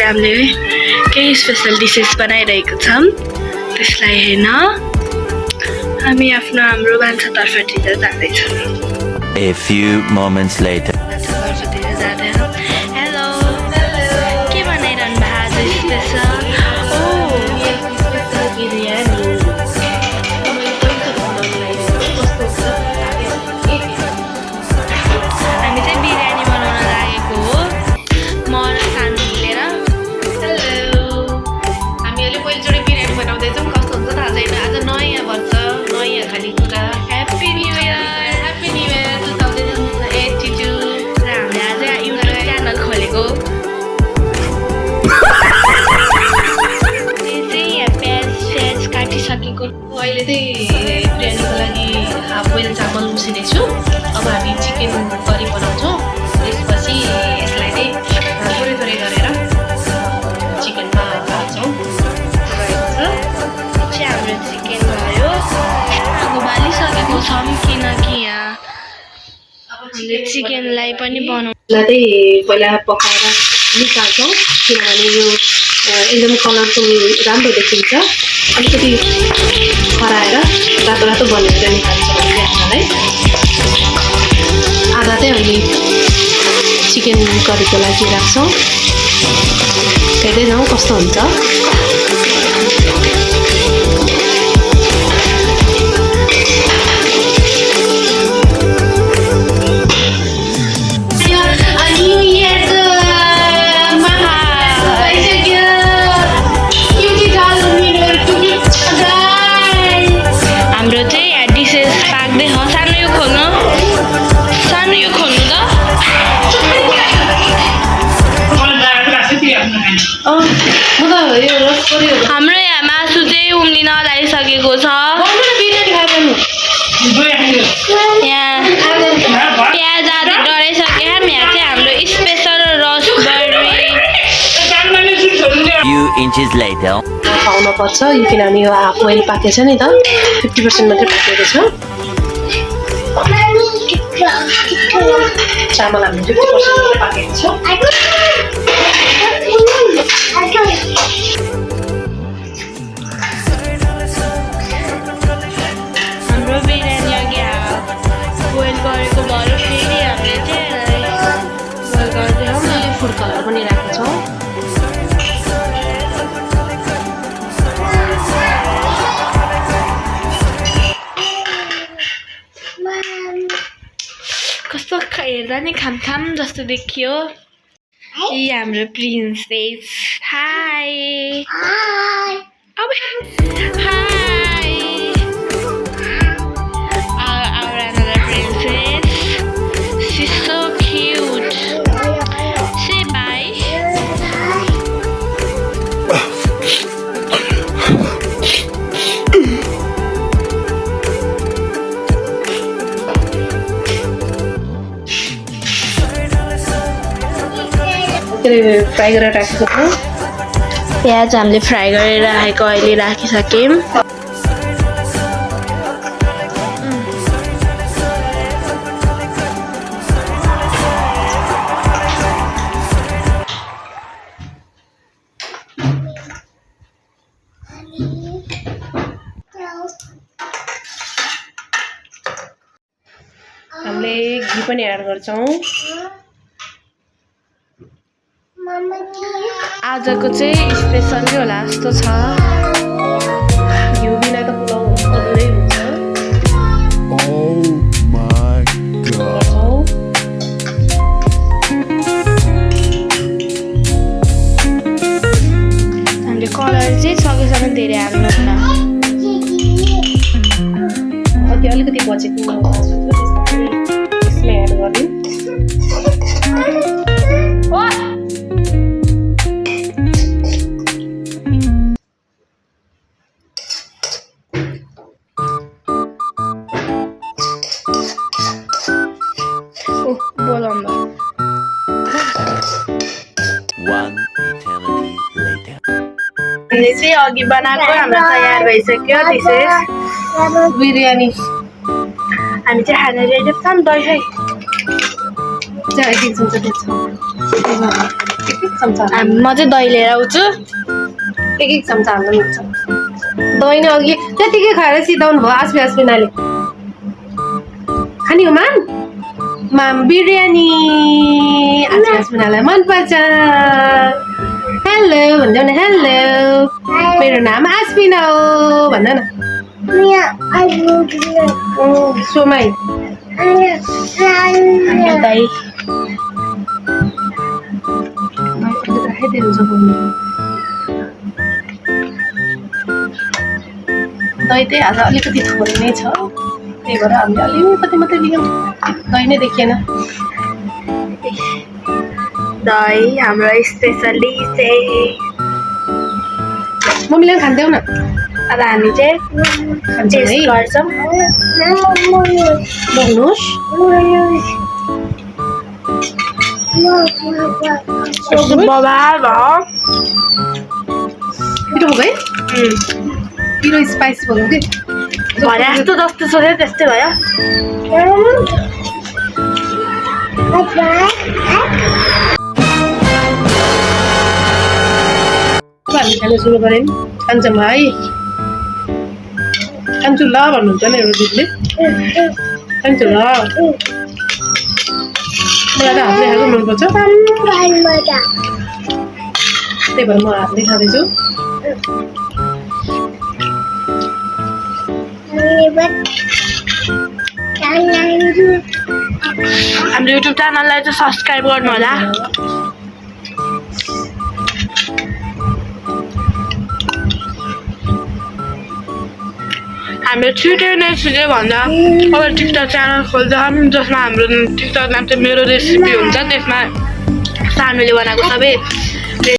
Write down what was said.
चाहिँ हामीले केही स्पेशल डिसेस बनाइरहेको छौँ त्यसलाई हेर्न हामी हाम्रो भान्सातर्फतिर जाँदैछौँ A few moments later भान्सातर्फतिर जाँदैछौँ हेलो के बनाइरहनु भएको आज स्पेशल हामी चाहिँ बिरयानी बनाउन लागेको हो म र सानो मिलेर हेलो हामी अहिले पहिलोचोटि बिरयानी बनाउँदैछौँ कस्तो हुन्छ थाहा छैन आज नयाँ वर्ष नयाँ खानेकुरा ह्याप्पी न्यू इयर 2082 र हामीले आज युट्युब च्यानल खोलेको प्याज काटिसकेको अहिले चाहिँ बिरयानीको लागि हाफ बोइल चामल मुसिनेछु अब हामी चिकन करी बनाउँछौँ त्यसपछि यसलाई चाहिँ थोरै थोरै गरेर चिकनमा हाल्छौँ चाहिँ हाम्रो चिकन भयो आगो बालिसकेको छौँ किनकि यहाँ हामीले चिकनलाई पनि बनाउँछौँ चाहिँ पहिला पकाएर निकाल्छौँ किनभने यो एकदम कलरफुल राम्रो देखिन्छ अलिकति खराएर रातो रातो बनेर निकाल्छौँ हामीले आधालाई आधा चाहिँ हामी चिकन करीको लागि राख्छौँ हेर्दै जाउँ कस्तो हुन्छ हाम्रो यहाँ मासु चाहिँ उम्लिन लागिसकेको छ यहाँ प्याज आदि डढाइसक्यो यहाँ चाहिँ हाम्रो special raspberry few inches later पाउन पर्छ यो किनभने यो हाफ बोइल पाकेको छ नि त 50% मात्रै पाकेको छ चामल हामीले 50% मात्रै पाकेको छ हाम्रो बिरयानी अघि बोइल गरेको भयो फेरि हामीले चाहिँ बोइल गर्दैछौँ अहिले फुड कलर पनि राखेको छौँ कस्तो हेर्दा नि खामखाम जस्तो देखियो यी हाम्रो princess high high our another princess she's so cute say bye fry गरेर राखेको छौँ प्याज हामीले फ्राई गरेर राखेको अहिले राखिसक्यौँ हामीले घी पनि एड गर्छौँ आजको चाहिँ स्पेसलै होला जस्तो छ घिउ बिना त पुलाउ अधुरै हुन्छ oh my god हामीले कलर चाहिँ सकेसम्म धेरै हाल्नुहुन्न अझै अलिकति बचेको मासु छ त्यसमा एड गरिदिउँ बोलाउँदा one eternity later हामीले चाहिँ अघि बनाएको हाम्रो तयार भइसक्यो डिसेस बिरयानी हामी चाहिँ खाना रेडी छौँ दही चाहिँ एक चम्चा म चाहिँ दही लिएर आउँछु। एक चम्चा हाल्नु मिल्छ। दही नै अघि त्यतिकै खाएर सिधाउनु भयो आस्मिनाले। खाने हो माम बिरयानी आस्मिनालाई मनपर्छ। हेलो भन्दै न हेलो मेरो नाम आस्मिना हो भन्न न। सोमाई दही राखिदिनु छ बोल्नु। दही चाहिँ आज अलिकति थोरै नै छ, त्यही भएर हामीले अलिकति मात्रै लियौँ। दही नै देखिएन। दही हाम्रो स्पेसली चाहिँ मम्मीले पनि खान्थ्यौ न। अब हामी चाहिँ टेस्ट गर्छौँ। बोक्नुहोस्। कस्तो बबाल भयो। मिठो भयो है? पिरो स्पाइसी भयो कि भने जस्तो जस्तो सोच्यो त्यस्तै भयो। हामी खानु सुरु गऱ्यौँ। खान्छौँ है, खान्छु ल भन्नुहुन्छ नि एउटा दिदीले। खान्छु ल, मलाई त हातले खाएको मनपर्छ, त्यही भएर म हातले खाँदैछु। हाम्रो युट्युब च्यानललाई चाहिँ सब्सक्राइब गर्नु होला। हाम्रो छिटो भन्दा अब टिकटक च्यानल खोल्छौँ जसमा हाम्रो टिकटक नाम चाहिँ मेरो रेसिपी हुन्छ। त्यसमा सानोले बनाएको सबै